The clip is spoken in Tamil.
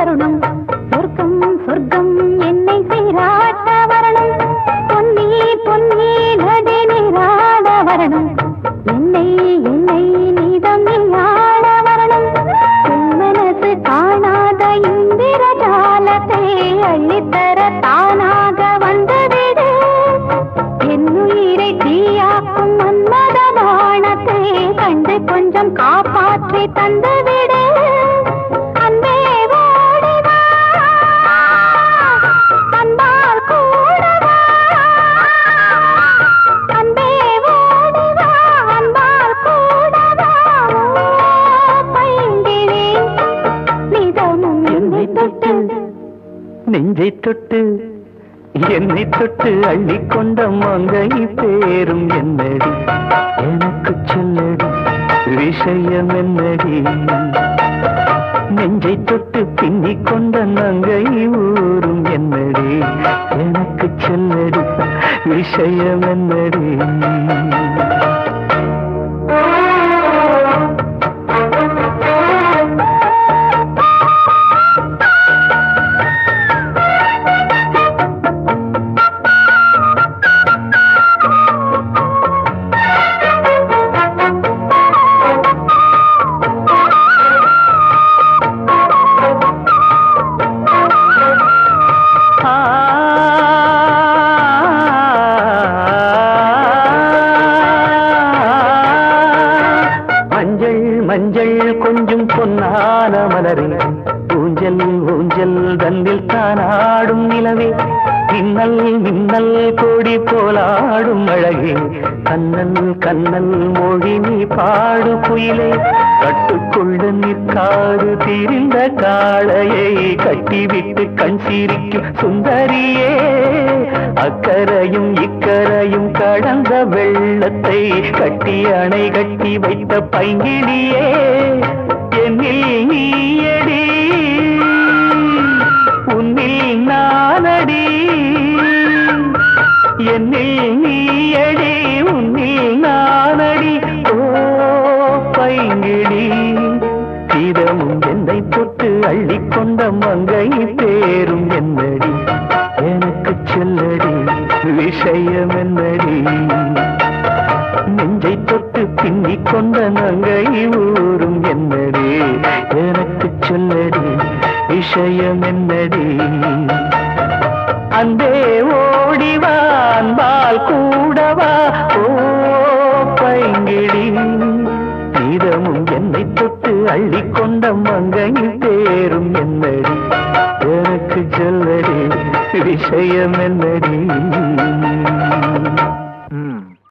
தருணம் சொர்க்கம் சொர்க்கம் என்னை சீராட்ட வரணும் பொன்னி பொன்னி நதி நீராட வரணும் என்னை என்னை நீதம் நீயாட வரணும் மனசு காணாத இந்திர ஜாலத்தை அள்ளித்தர தானாக வந்துவிடு என்னுயிரை தீயாக்கும் மன்மத பாணத்தை கண்டு கொஞ்சம் காப்பாற்றி தந்துவிடு அன்பே ஓடிவா அன்பால் கூடவா அன்பே ஓடிவா அன்பால் கூடவா பைங்கிழி நிதமும் என்னை தொட்டு நெஞ்சை தொட்டு என்னை தொட்டு அள்ளிக்கொண்ட மங்கை பேரும் என்னடி எனக்கு சொல்லடி விஷயம் என்னடி நெஞ்சை தொட்டு பின்னிக் கொண்ட நங்கை ஊரும் என்னடி எனக்கு சொல்லடி விஷயம் என்னடி மஞ்சள் கொஞ்சம் பொன்னான மலரே ஊஞ்சல் ஊஞ்சல் தன்னில் தானாடும் நிலவே மின்னல் மின்னல் கொடி போலாடும் அழகே கண்ணல் கண்ணல் மொழி நீ பாடு குயிலே கட்டுக்கொள்ள நிற்காது திரிந்த காளையை கட்டிவிட்டு கண் சிரிக்கும் சுந்தரியே அக்கரையும் இக்கரையும் கடந்த வெள்ளத்தை கட்டி அணை கட்டி வைத்த பைங்கிலியே என்னில் நீயடி உன்னில் நானடி என்னில் நீயடி உன்னில் நானடி ஓ பைங்கிளி தினமும் என்னை தொட்டு அள்ளிக்கொண்ட மங்கை பேரும் என்னடி எனக்கு சொல்லடி விஷயம் என்னடி நெஞ்சை தொட்டு பின்னிக் கொண்ட நங்கை ஊரும் என்னடி எனக்கு சொல்லடி விஷயம் என்னடி அன்பே ஓடிவா அன்பால் கூடவா ஓ பைங்கிளி நீதமும் என்னை தொட்டு அள்ளிக்கொண்ட மங்கை பேரும் என்னடி எனக்கு சொல்லடி விஷயம் என்னடி